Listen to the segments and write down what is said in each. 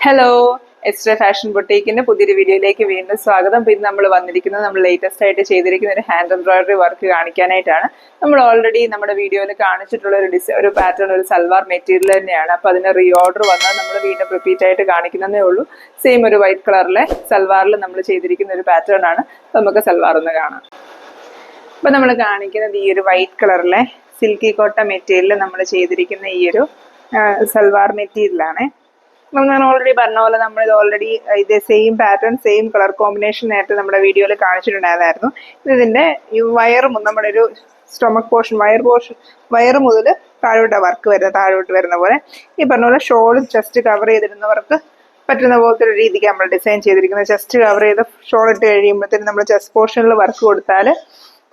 Hello, extra fashion ബൊട്ടീക്കിന്റെ പുതിയൊരു വീഡിയോയിലേക്ക് വീണ്ടും സ്വാഗതം. പിന്നെ നമ്മൾ വന്നിരിക്കുന്നത് നമ്മൾ ലേറ്റസ്റ്റ് ആയിട്ട് ചെയ്തിരിക്കുന്ന ഒരു ഹാൻഡ് എംബ്രോയിഡറി വർക്ക് കാണിക്കാനായിട്ടാണ്. നമ്മൾ ഓൾറെഡി നമ്മുടെ വീഡിയോയിൽ കാണിച്ചിട്ടുള്ള ഒരു പാറ്റേൺ, ഒരു സൽവാർ മെറ്റീരിയൽ തന്നെയാണ്. അപ്പൊ അതിന് റീ ഓർഡർ വന്നാൽ നമ്മൾ വീണ്ടും റിപ്പീറ്റ് ആയിട്ട് കാണിക്കുന്നതേ ഉള്ളൂ. സെയിം ഒരു വൈറ്റ് കളറിലെ സൽവാറിൽ നമ്മൾ ചെയ്തിരിക്കുന്ന ഒരു പാറ്റേൺ ആണ്. നമുക്ക് സൽവാർ ഒന്ന് കാണാം. അപ്പൊ നമ്മൾ കാണിക്കുന്നത് ഈ ഒരു വൈറ്റ് കളറിലെ സിൽക്കി കോട്ട മെറ്റീരിയൽ നമ്മൾ ചെയ്തിരിക്കുന്ന ഈ ഒരു സൽവാർ മെറ്റീരിയലാണ്. ഞാൻ ഓൾറെഡി പറഞ്ഞ പോലെ നമ്മൾ ഇത് ഓൾറെഡി ഇത് same pattern same colour combination നേരത്തെ നമ്മുടെ വീഡിയോയിൽ കാണിച്ചിട്ടുണ്ടായിരുന്നു. ഇതിന്റെ ഈ നമ്മുടെ ഒരു സ്റ്റൊമക് പോർഷൻ വയർ മുതൽ താഴോട്ട് വരുന്ന പോലെ ഈ പറഞ്ഞ പോലെ ഷോൾ ജസ്റ്റ് കവർ ചെയ്തിരുന്നവർക്ക് പറ്റുന്ന പോലത്തെ ഒരു രീതിക്ക് നമ്മൾ ഡിസൈൻ ചെയ്തിരിക്കുന്നത്. ചെസ്റ്റ് കവർ ചെയ്ത് ഷോൾ ഇട്ട് കഴിയുമ്പോഴത്തേനും നമ്മൾ ചെസ്റ്റ് പോർഷനിൽ വർക്ക് കൊടുത്താൽ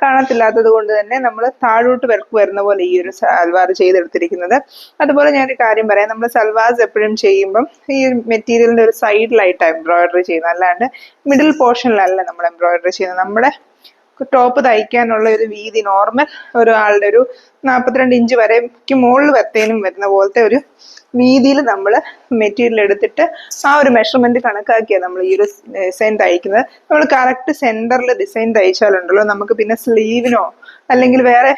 കാണത്തില്ലാത്തത് കൊണ്ട് തന്നെ നമ്മൾ താഴോട്ട് വർക്ക് വരുന്ന പോലെ ഈ ഒരു സൽവാർ ചെയ്തെടുത്തിരിക്കുന്നത്. അതുപോലെ ഞാനൊരു കാര്യം പറയാം, നമ്മൾ സൽവാർസ് എപ്പോഴും ചെയ്യുമ്പം ഈ മെറ്റീരിയലിന്റെ ഒരു സൈഡിലായിട്ടാണ് എംബ്രോയിഡറി ചെയ്യുന്നത്, അല്ലാണ്ട് മിഡിൽ പോർഷനിലല്ല നമ്മൾ എംബ്രോയിഡറി ചെയ്യുന്നത്. നമ്മുടെ ടോപ്പ് തയ്ക്കാനുള്ള ഒരു വീതി നോർമൽ ഒരാളുടെ ഒരു 42 ഇഞ്ച് വരയ്ക്ക് മുകളിൽ വരുന്ന പോലത്തെ ഒരു വീതിയിൽ നമ്മൾ മെറ്റീരിയൽ എടുത്തിട്ട് ആ ഒരു മെഷർമെന്റ് കണക്കാക്കിയാണ് നമ്മൾ ഈ ഒരു ഡിസൈൻ തയ്ക്കുന്നത്. നമ്മൾ കറക്റ്റ് സെന്ററിൽ ഡിസൈൻ തയ്ച്ചാലുണ്ടല്ലോ നമുക്ക് പിന്നെ സ്ലീവിനോ അല്ലെങ്കിൽ വേറെ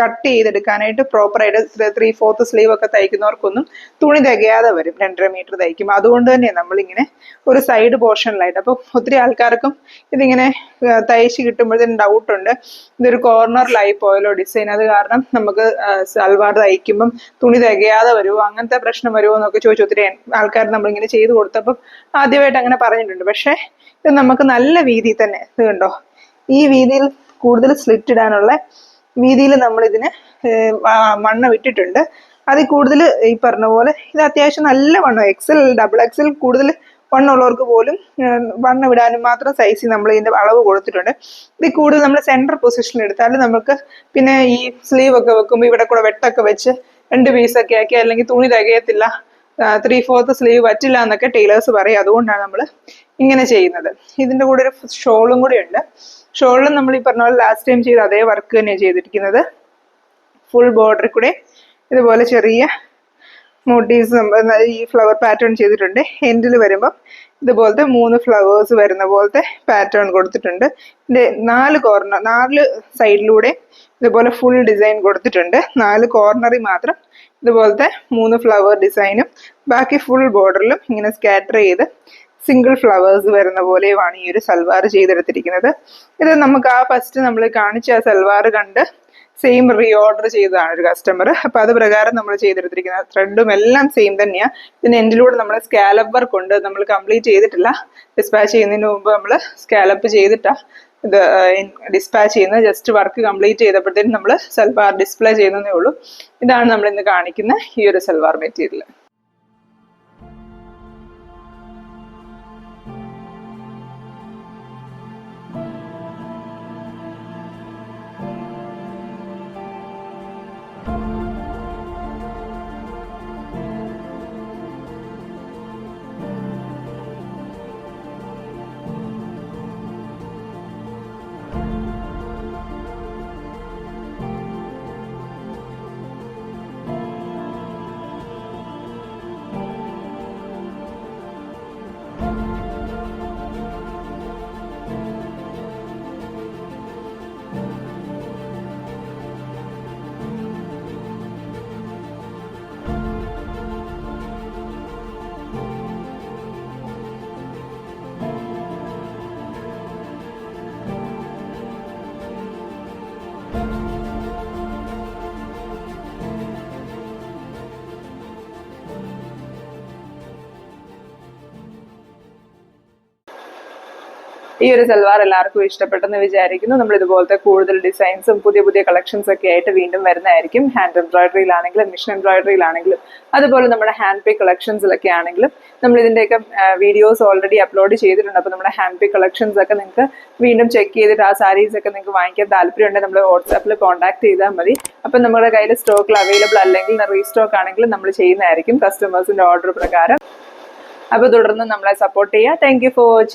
കട്ട് ചെയ്തെടുക്കാനായിട്ട് പ്രോപ്പറായിട്ട് 3/4 സ്ലീവ് ഒക്കെ തയ്ക്കുന്നവർക്കൊന്നും തുണി തികയാതെ വരും 2.5 മീറ്റർ തയ്ക്കുമ്പോൾ. അതുകൊണ്ട് തന്നെയാണ് നമ്മളിങ്ങനെ ഒരു സൈഡ് പോർഷനിലായിട്ട്. അപ്പം ഒത്തിരി ആൾക്കാർക്കും ഇതിങ്ങനെ തയ്ച്ച് കിട്ടുമ്പോഴത്തേനും ഡൗട്ടുണ്ട്, ഇതൊരു കോർണറിലായി പോയല്ലോ ഡിസൈൻ, അത് കാരണം നമുക്ക് സൽവാർ തയ്ക്കുമ്പം തുണി തികയാതെ വരുമോ, അങ്ങനത്തെ പ്രശ്നം വരുമോ എന്നൊക്കെ ചോദിച്ചു ഒത്തിരി ആൾക്കാർ നമ്മളിങ്ങനെ ചെയ്ത് കൊടുത്തപ്പം ആദ്യമായിട്ട് അങ്ങനെ പറഞ്ഞിട്ടുണ്ട്. പക്ഷെ ഇത് നമുക്ക് നല്ല വീതി തന്നെ, ഇത് കണ്ടോ, ഈ വീതിയിൽ കൂടുതൽ സ്ലിറ്റ് ഇടാനുള്ള വീതിയിൽ നമ്മൾ ഇതിന് വണ്ണം ഇട്ടിട്ടുണ്ട്. അതിൽ കൂടുതൽ ഈ പറഞ്ഞ പോലെ ഇത് അത്യാവശ്യം നല്ല വണ്ണം, ഡബിൾ എക്സൽ കൂടുതൽ വണ്ണമുള്ളവർക്ക് പോലും വണ്ണം ഇടാനും മാത്രം സൈസിൽ നമ്മൾ ഇതിന്റെ അളവ് കൊടുത്തിട്ടുണ്ട്. ഇതിൽ കൂടുതൽ നമ്മൾ സെന്റർ പൊസിഷനിൽ എടുത്താൽ നമുക്ക് പിന്നെ ഈ സ്ലീവ് ഒക്കെ വെക്കുമ്പോൾ ഇവിടെ കൂടെ വെട്ടൊക്കെ വെച്ച് 2 പീസൊക്കെ ആക്കി അല്ലെങ്കിൽ തുണി തികയത്തില്ല, 3/4 സ്ലീവ് പറ്റില്ല എന്നൊക്കെ ടൈലേഴ്സ് പറയും. അതുകൊണ്ടാണ് നമ്മൾ ഇങ്ങനെ ചെയ്യുന്നത്. ഇതിന്റെ കൂടെ ഒരു ഷോളും കൂടി ഉണ്ട്. ഷോളിലും നമ്മൾ ഈ പറഞ്ഞ പോലെ ലാസ്റ്റ് ടൈം ചെയ്ത അതേ വർക്ക് തന്നെയാണ് ചെയ്തിരിക്കുന്നത്. ഫുൾ ബോർഡറിൽ കൂടെ ഇതുപോലെ ചെറിയ മോട്ടീവ്സ് ഈ ഫ്ലവർ പാറ്റേൺ ചെയ്തിട്ടുണ്ട്. എൻഡിൽ വരുമ്പം ഇതുപോലത്തെ 3 ഫ്ലവേഴ്സ് വരുന്ന പോലത്തെ പാറ്റേൺ കൊടുത്തിട്ടുണ്ട്. ഇതിന്റെ 4 സൈഡിലൂടെ ഇതുപോലെ ഫുൾ ഡിസൈൻ കൊടുത്തിട്ടുണ്ട്. 4 കോർണറിൽ മാത്രം ഇതുപോലത്തെ 3 ഫ്ലവർ ഡിസൈനും ബാക്കി ഫുൾ ബോർഡറിലും ഇങ്ങനെ സ്കാറ്റർ ചെയ്ത് സിംഗിൾ ഫ്ലവേഴ്സ് വരുന്ന പോലെയുമാണ് ഈ ഒരു സൽവാർ ചെയ്തെടുത്തിരിക്കുന്നത്. ഇത് നമുക്ക് ഫസ്റ്റ് നമ്മൾ കാണിച്ച ആ സൽവാർ കണ്ട് സെയിം റീ ഓർഡർ ചെയ്തതാണ് ഒരു കസ്റ്റമർ. അപ്പൊ അത് പ്രകാരം നമ്മൾ ചെയ്തെടുത്തിരിക്കുന്നത്. ത്രെഡും എല്ലാം സെയിം തന്നെയാണ്. ഇതിന് എൻഡിലൂടെ നമ്മൾ സ്കാലപ്പ് വർക്ക് ഉണ്ട്, നമ്മൾ കംപ്ലീറ്റ് ചെയ്തിട്ടില്ല. ഡിസ്പാച്ച് ചെയ്യുന്നതിന് മുമ്പ് നമ്മൾ സ്കാലപ്പ് ചെയ്തിട്ടാ ഇത് ഡിസ്പാച്ച് ചെയ്യുന്നത്. ജസ്റ്റ് വർക്ക് കംപ്ലീറ്റ് ചെയ്തപ്പോഴത്തേനും നമ്മൾ സൽവാർ ഡിസ്പ്ലേ ചെയ്യുന്നതേ ഉള്ളൂ. ഇതാണ് നമ്മൾ ഇന്ന് കാണിക്കുന്ന ഈ ഒരു സൽവാർ മെറ്റീരിയൽ. ഈ ഒരു സൽവാർ എല്ലാവർക്കും ഇഷ്ടപ്പെട്ടെന്ന് വിചാരിക്കുന്നു. നമ്മൾ ഇതുപോലത്തെ കൂടുതൽ ഡിസൈൻസും പുതിയ കളക്ഷൻസ് ഒക്കെ ആയിട്ട് വീണ്ടും വരുന്നതായിരിക്കും. ഹാൻഡ് എംബ്രോയിഡറിയിലാണെങ്കിലും മിഷൻ എംബ്രോയിഡറിയിലാണെങ്കിലും അതുപോലെ നമ്മുടെ ഹാൻഡ് പേ കളക്ഷൻസിലൊക്കെ ആണെങ്കിലും നമ്മൾ ഇതിന്റെയൊക്കെ വീഡിയോസ് ഓൾറെഡി അപ്ലോഡ് ചെയ്തിട്ടുണ്ട്. അപ്പോൾ നമ്മുടെ ഹാൻഡ് പേ കളക്ഷൻസ് ഒക്കെ നിങ്ങൾക്ക് വീണ്ടും ചെക്ക് ചെയ്തിട്ട് ആ സാരീസ് ഒക്കെ നിങ്ങൾക്ക് വാങ്ങിക്കാൻ താല്പര്യമുണ്ടെങ്കിൽ നമ്മൾ വാട്സാപ്പിൽ കോൺടാക്ട് ചെയ്താൽ മതി. അപ്പം നമ്മുടെ കയ്യിൽ സ്റ്റോക്കിൽ അവൈലബിൾ അല്ലെങ്കിൽ റീസ്റ്റോക്ക് ആണെങ്കിലും നമ്മൾ ചെയ്യുന്നതായിരിക്കും കസ്റ്റമേഴ്സിന്റെ ഓർഡർ പ്രകാരം. അപ്പോൾ തുടർന്ന് നമ്മളെ സപ്പോർട്ട് ചെയ്യുക. Thank you for watching.